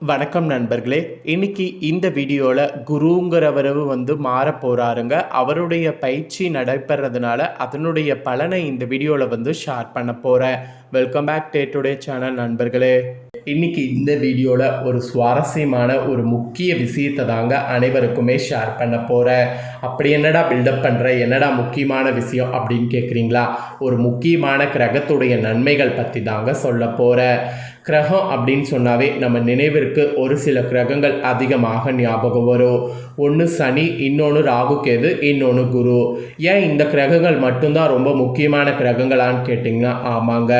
வணக்கம் நண்பர்களே. இன்னைக்கு இந்த வீடியோவில் குருங்கிறவர் மாற போகிறாருங்க. அவருடைய பயிற்சி நடைபெறதுனால அதனுடைய பலனை இந்த வீடியோவில் ஷேர் பண்ண போகிறேன். வெல்கம் பேக் டுடே சேனல் நண்பர்களே. இன்னைக்கு இந்த வீடியோவில் ஒரு சுவாரஸ்யமான ஒரு முக்கிய விஷயத்தை தாங்க அனைவருக்குமே ஷேர் பண்ண போகிறேன். அப்படி என்னடா பில்டப் பண்ணுற, என்னடா முக்கியமான விஷயம் அப்படின்னு கேட்குறீங்களா? ஒரு முக்கியமான கிரகத்துடைய நன்மைகள் பற்றி தாங்க சொல்ல போகிறேன். கிரகம் அப்படின்னு சொன்னாவே நம்ம நினைவிற்கு ஒரு சில கிரகங்கள் அதிகமாக ஞாபகம் வரும். ஒன்று சனி, இன்னொன்று ராகு கேது, இன்னொன்று குரு. ஏன் இந்த கிரகங்கள் மட்டும்தான் ரொம்ப முக்கியமான கிரகங்களான்னு கேட்டிங்கன்னா ஆமாங்க.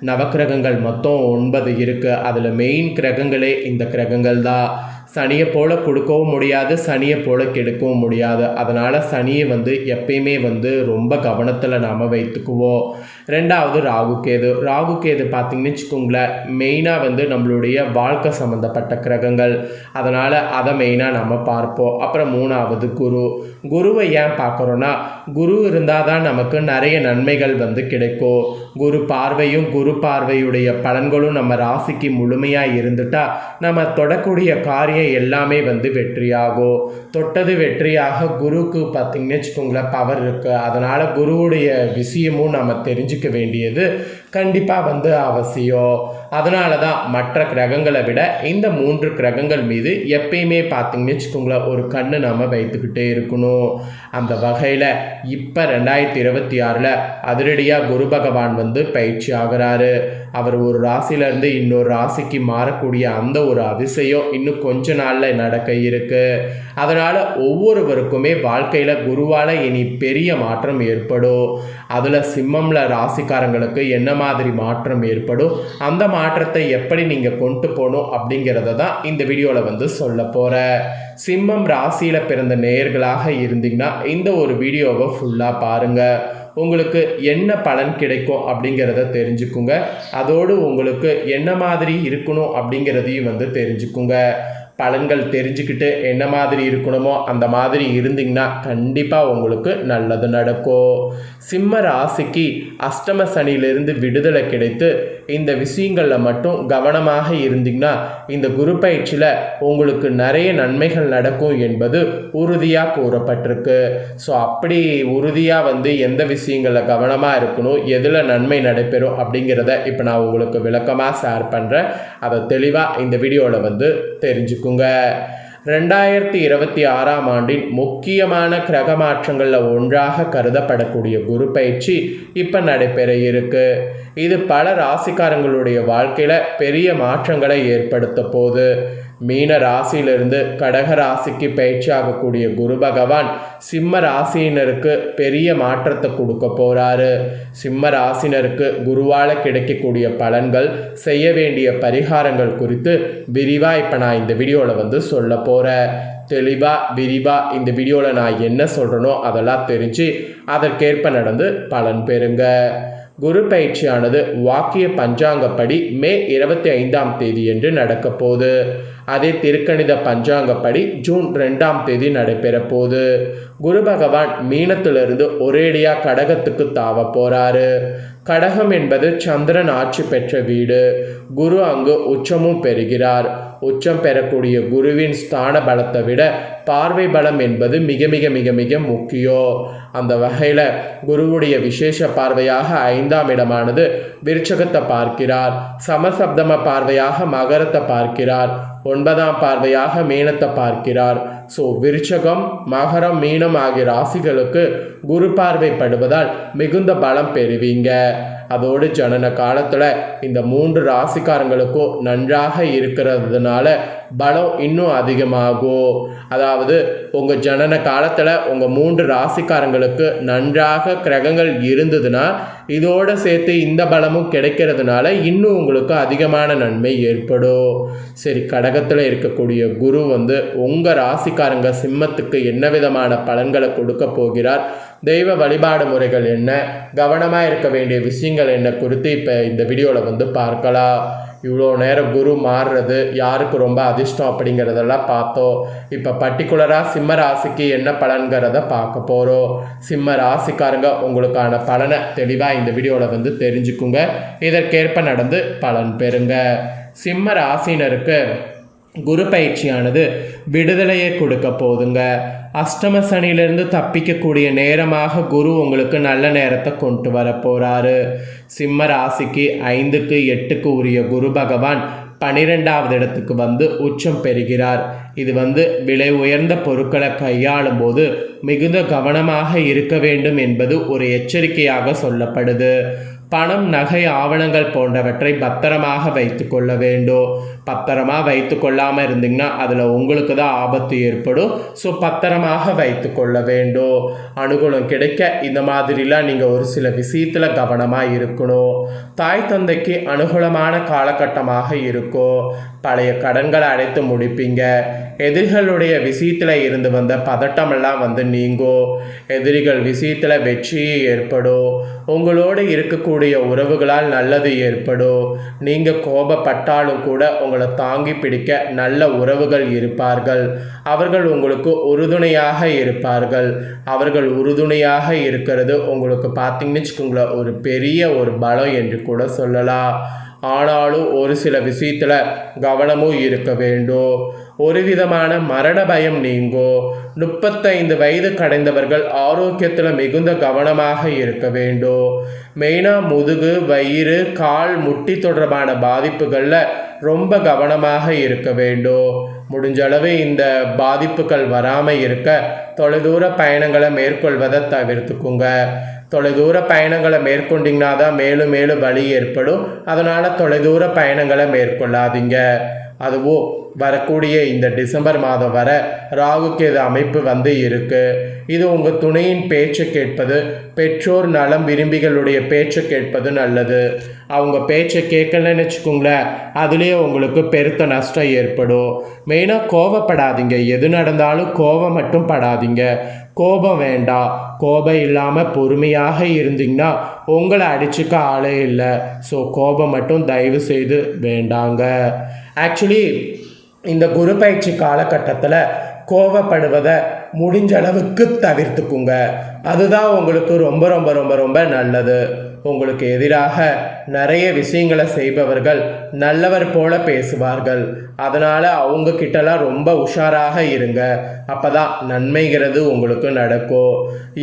நவக்கிரகங்கள் மொத்தம் 9 இருக்குது. அதில் மெயின் கிரகங்களே இந்த கிரகங்கள் தான். சனியை போல் கொடுக்கவும் முடியாது, சனியை போல் கெடுக்கவும் முடியாது. அதனால் சனியை எப்பயுமே ரொம்ப கவனத்தில் நாம் வைத்துக்குவோம். ரெண்டாவது ராகு கேது. ராகு கேது பார்த்திங்கன்னு வச்சுக்கோங்களேன், மெயினாக நம்மளுடைய வாழ்க்கை சம்மந்தப்பட்ட கிரகங்கள். அதனால் அதை மெயினாக நம்ம பார்ப்போம். அப்புறம் மூணாவது குரு. குருவை ஏன் பார்க்குறோன்னா, குரு இருந்தால் தான் நமக்கு நிறைய நன்மைகள் கிடைக்கும். குரு பார்வையும் குரு பார்வையுடைய பலன்களும் நம்ம ராசிக்கு முழுமையாக இருந்துட்டால் நம்ம தொடக்கூடிய காரியம் எல்லாமே வெற்றியாகும். தொட்டது வெற்றியாக குருவுக்கு பார்த்திங்கன்னு வச்சுக்கோங்களேன் பவர் இருக்குது. அதனால் குருவுடைய விஷயமும் நம்ம தெரிஞ்சுக்க வேண்டியது கண்டிப்பாக அவசியம். அதனால தான் மற்ற கிரகங்களை விட இந்த 3 கிரகங்கள் மீது எப்பயுமே பார்த்திங்கன்னு வச்சுக்கோங்களேன் ஒரு கண்ணு நம்ம வைத்துக்கிட்டே இருக்கணும். அந்த வகையில் இப்போ 2026 அதிரடியாக குரு பகவான் பயிற்சி ஆகிறாரு. அவர் ஒரு ராசியிலேருந்து இன்னொரு ராசிக்கு மாறக்கூடிய அந்த ஒரு அதிசயம் இன்னும் கொஞ்ச நாளில் நடக்க இருக்குது. அதனால் ஒவ்வொருவருக்குமே வாழ்க்கையில் குருவால் இனி பெரிய மாற்றம் ஏற்படும். அதில் சிம்மம்ல ராசிக்காரங்களுக்கு என்ன மாதிரி மாற்றம் ஏற்படும், அந்த மாற்றத்தை எப்படி நீங்கள் கொண்டு போகணும் அப்படிங்கிறத தான் இந்த வீடியோவில் சொல்ல போகிறேன். சிம்மம் ராசியில் பிறந்த நேயர்களாக இருந்தீங்கன்னா இந்த ஒரு வீடியோவை ஃபுல்லாக பாருங்கள். உங்களுக்கு என்ன பலன் கிடைக்கும் அப்படிங்கிறத தெரிஞ்சுக்குங்க. அதோடு உங்களுக்கு என்ன மாதிரி இருக்கணும் அப்படிங்கிறதையும் தெரிஞ்சுக்குங்க. பலன்கள் தெரிஞ்சுக்கிட்டு என்ன மாதிரி இருக்கணுமோ அந்த மாதிரி இருந்தீங்கன்னா கண்டிப்பாக உங்களுக்கு நல்லது நடக்கும். சிம்ம ராசிக்கு அஷ்டம சனியிலிருந்து விடுதலை கிடைத்து இந்த விஷயங்களில் மட்டும் கவனமாக இருந்தீங்கன்னா இந்த குரு பயிற்சியில் உங்களுக்கு நிறைய நன்மைகள் நடக்கும் என்பது உறுதியாக கூறப்பட்டிருக்கு. ஸோ அப்படி உறுதியாக எந்த விஷயங்களில் கவனமாக இருக்கணும், எதில் நன்மை நடைபெறும் அப்படிங்கிறத இப்போ நான் உங்களுக்கு விளக்கமாக ஷேர் பண்ணுறேன். அதை தெளிவாக இந்த வீடியோவில் தெரிஞ்சுக்கோங்க. 2026 ஆண்டின் முக்கியமான கிரக மாற்றங்களில் ஒன்றாக கருதப்படக்கூடிய குரு பயிற்சி இப்போ நடைபெற இருக்கு. இது பல ராசிக்காரங்களுடைய வாழ்க்கையில் பெரிய மாற்றங்களை ஏற்படுத்த போகுது. மீன ராசியிலிருந்து கடக ராசிக்கு பயிற்சி ஆகக்கூடிய குரு பகவான் சிம்ம ராசியினருக்கு பெரிய மாற்றத்தை கொடுக்க போகிறாரு. சிம்ம ராசினருக்கு குருவால் கிடைக்கக்கூடிய பலன்கள், செய்ய வேண்டிய பரிகாரங்கள் குறித்து விரிவாக இப்போ நான் இந்த வீடியோவில் சொல்ல போகிறேன். தெளிவாக விரிவாக இந்த வீடியோவில் நான் என்ன சொல்கிறேனோ அதெல்லாம் தெரிஞ்சு அதற்கேற்ப நடந்து பலன் பெறுங்க. குரு பயிற்சியானது வாக்கிய பஞ்சாங்கப்படி மே 25ஆம் தேதி என்று நடக்க போகுது. அதே திருக்கணித பஞ்சாங்கப்படி ஜூன் 2ஆம் தேதி நடைபெற போகுது. குரு பகவான் மீனத்திலிருந்து ஒரேடியாக கடகத்துக்கு தாவ போகிறாரு. கடகம் என்பது சந்திரன் ஆட்சி பெற்ற வீடு. குரு அங்கு உச்சமும் பெறுகிறார். உச்சம் பெறக்கூடிய குருவின் ஸ்தான பலத்தை விட பார்வை பலம் என்பது மிக மிக மிக மிக முக்கியம். அந்த வகையில் குருவுடைய விசேஷ பார்வையாக 5ஆம் இடமானது விருச்சகத்தை பார்க்கிறார். சமசப்தம பார்வையாக மகரத்தை பார்க்கிறார். 9ஆம் பார்வையாக மீனத்தை பார்க்கிறார். ஸோ விருச்சகம், மகரம், மீனம் ஆகிய ராசிகளுக்கு குரு பார்வைப்படுவதால் மிகுந்த பலம் பெறுவீங்க. அதோடு ஜனன காலத்தில் இந்த 3 ராசிக்காரங்களுக்கும் நன்றாக இருக்கிறதுனால பலம் இன்னும் அதிகமாகும். அதாவது உங்கள் ஜனன காலத்தில் உங்கள் 3 ராசிக்காரங்களுக்கு நன்றாக கிரகங்கள் இருந்ததுன்னா இதோடு சேர்த்து இந்த பலமும் கிடைக்கிறதுனால இன்னும் உங்களுக்கு அதிகமான நன்மை ஏற்படும். சரி, கடகத்தில் இருக்கக்கூடிய குரு உங்கள் ராசிக்காரங்க சிம்மத்துக்கு என்ன விதமான பலன்களை கொடுக்க போகிறார், தெய்வ வழிபாடு முறைகள் என்ன, கவனமாக இருக்க வேண்டிய விஷயங்கள் என்ன குறித்து இப்போ இந்த வீடியோவில் பார்க்கலாம். இவ்வளோ நேரம் குரு மாறுறது யாருக்கு ரொம்ப அதிர்ஷ்டம் அப்படிங்கிறதெல்லாம் பார்த்தோம். இப்போ பர்டிகுலராக சிம்ம ராசிக்கு என்ன பலன்கிறத பார்க்க போகிறோம். சிம்ம ராசிக்காரங்க உங்களுக்கான பலனை தெளிவாக இந்த வீடியோவில் தெரிஞ்சுக்குங்க. இதற்கேற்ப நடந்து பலன் பெறுங்க. சிம்ம ராசினருக்கு குரு பயிற்சியானது விடுதலையை கொடுக்க போதுங்க. அஷ்டம சனியிலிருந்து தப்பிக்கக்கூடிய நேரமாக குரு உங்களுக்கு நல்ல நேரத்தை கொண்டு வர போகிறாரு. சிம்ம ராசிக்கு 5க்கு 8க்கு உரிய குரு பகவான் 12வது இடத்துக்கு வந்து உச்சம் பெறுகிறார். இது விலை உயர்ந்த பொருட்களை கையாளும் போது மிகுந்த கவனமாக இருக்க வேண்டும் என்பது ஒரு எச்சரிக்கையாக சொல்லப்படுது. பணம், நகை, ஆவணங்கள் போன்றவற்றை பத்திரமாக வைத்து கொள்ள வேண்டும். பத்திரமாக வைத்து கொள்ளாமல் இருந்தீங்கன்னா அதில் உங்களுக்கு தான் ஆபத்து ஏற்படும். ஸோ பத்திரமாக வைத்து கொள்ள வேண்டும். அனுகூலம் கிடைக்க இந்த மாதிரிலாம் நீங்கள் ஒரு சில விஷயத்தில் கவனமாக இருக்கணும். தாய் தந்தைக்கு அனுகூலமான காலகட்டமாக இருக்கும். பழைய கடன்களை அடைத்து முடிப்பீங்க. எதிரிகளுடைய விஷயத்தில் இருந்து வந்த பதட்டமெல்லாம் நீங்கும். எதிரிகள் விஷயத்தில் வெற்றி ஏற்படும். உங்களோடு இருக்கக்கூடிய உறவுகளால் நல்லது ஏற்படும். நீங்கள் கோபப்பட்டாலும் கூட உங்களை தாங்கி பிடிக்க நல்ல உறவுகள் இருப்பார்கள். அவர்கள் உங்களுக்கு உறுதுணையாக இருப்பார்கள். அவர்கள் உறுதுணையாக இருக்கிறது உங்களுக்கு பார்த்தீங்கன்னு வச்சுக்கோங்களேன் ஒரு பெரிய ஒரு பலம் என்று கூட சொல்லலாம். ஆனாலும் ஒரு சில விஷயத்தில் கவனமும் இருக்க வேண்டும். ஒரு விதமான மரண பயம் நீங்கும். 35 வயது கடைந்தவர்கள் ஆரோக்கியத்தில் மிகுந்த கவனமாக இருக்க வேண்டும். மெயினாக முதுகு, வயிறு, கால், முட்டி தொடர்பான பாதிப்புகளில் ரொம்ப கவனமாக இருக்க வேண்டும். முடிஞ்ச அளவு இந்த பாதிப்புகள் வராமல் இருக்க தொலைதூர பயணங்களை மேற்கொள்வதை தவிர்த்துக்குங்க. தொலைதூர பயணங்களை மேற்கொண்டிங்கன்னா தான் மேலும் மேலும் வலி ஏற்படும். அதனால் தொலைதூர பயணங்களை மேற்கொள்ளாதீங்க. அதுவும் வரக்கூடிய இந்த டிசம்பர் மாதம் வர ராகுகேது அமைப்பு இருக்கு. இது உங்கள் துணையின் பேச்சை கேட்பது, பெற்றோர் நலம் விரும்பிகளுடைய பேச்சை கேட்பது நல்லது. அவங்க பேச்சை கேட்கலன்னு வச்சுக்கோங்களேன், அதுலேயே உங்களுக்கு பெருத்த நஷ்டம் ஏற்படும். மெயினாக கோபப்படாதீங்க. எது நடந்தாலும் கோபம் மட்டும் படாதீங்க. கோபம் வேண்டாம். கோபம் இல்லாமல் பொறுமையாக இருந்தீங்கன்னா உங்களை அடிச்சுக்க ஆளே இல்லை. ஸோ கோபம் மட்டும் தயவு செய்து வேண்டாங்க. ஆக்சுவலி இந்த குரு பயிற்சி காலகட்டத்தில் கோபப்படுவதை முடிஞ்ச அளவுக்கு தவிர்த்துக்குங்க. அதுதான் உங்களுக்கு ரொம்ப ரொம்ப ரொம்ப ரொம்ப நல்லது. உங்களுக்கு எதிராக நிறைய விஷயங்களை செய்பவர்கள் நல்லவர் போல பேசுவார்கள். அதனால் அவங்க கிட்டலாம் ரொம்ப உஷாராக இருங்க. அப்போ தான் நன்மைங்கிறது உங்களுக்கு நடக்கும்.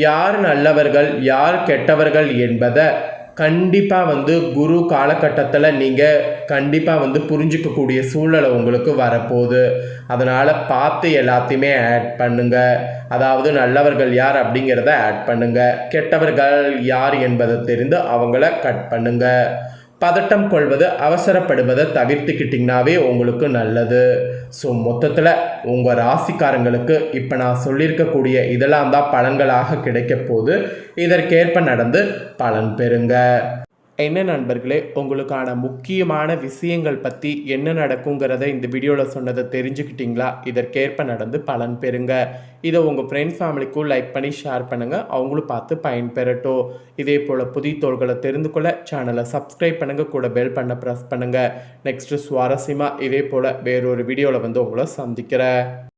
யார் நல்லவர்கள் யார் கெட்டவர்கள் என்பதை கண்டிப்பாக குரு காலகட்டத்தில் நீங்கள் கண்டிப்பாக புரிஞ்சிக்கக்கூடிய சூழ்நிலை உங்களுக்கு வரப்போகுது. அதனால் பார்த்து எல்லாத்தையுமே ஆட் பண்ணுங்கள். அதாவது நல்லவர்கள் யார் அப்படிங்கிறத ஆட் பண்ணுங்கள். கெட்டவர்கள் யார் என்பதை தெரிந்து அவங்கள கட் பண்ணுங்கள். பதட்டம் கொள்வது, அவசரப்படுவதை தவிர்த்துக்கிட்டிங்கனாவே உங்களுக்கு நல்லது. ஸோ மொத்தத்தில் உங்கள் ராசிக்காரங்களுக்கு இப்போ நான் சொல்லியிருக்கக்கூடிய இதெல்லாம் தான் பலன்களாக கிடைக்க போது. இதற்கேற்ப நடந்து பலன் பெறுங்க. என்ன நண்பர்களே, உங்களுக்கான முக்கியமான விஷயங்கள் பற்றி என்ன நடக்குங்கிறத இந்த வீடியோவில் சொன்னதை தெரிஞ்சுக்கிட்டிங்களா? இதற்கேற்ப நடந்து பலன் பெறுங்க. இதை உங்கள் ஃப்ரெண்ட்ஸ் ஃபேமிலிக்கும் லைக் பண்ணி ஷேர் பண்ணுங்கள். அவங்களும் பார்த்து பயன்பெறட்டும். இதே போல் புதிய தோள்களை தெரிந்து கொள்ள சேனலை சப்ஸ்கிரைப் பண்ணுங்கள். கூட பெல் பண்ண ப்ரெஸ் பண்ணுங்கள். நெக்ஸ்ட்டு சுவாரஸ்யமாக இதே போல் வேறொரு வீடியோவில் உங்களை சந்திக்கிறேன்.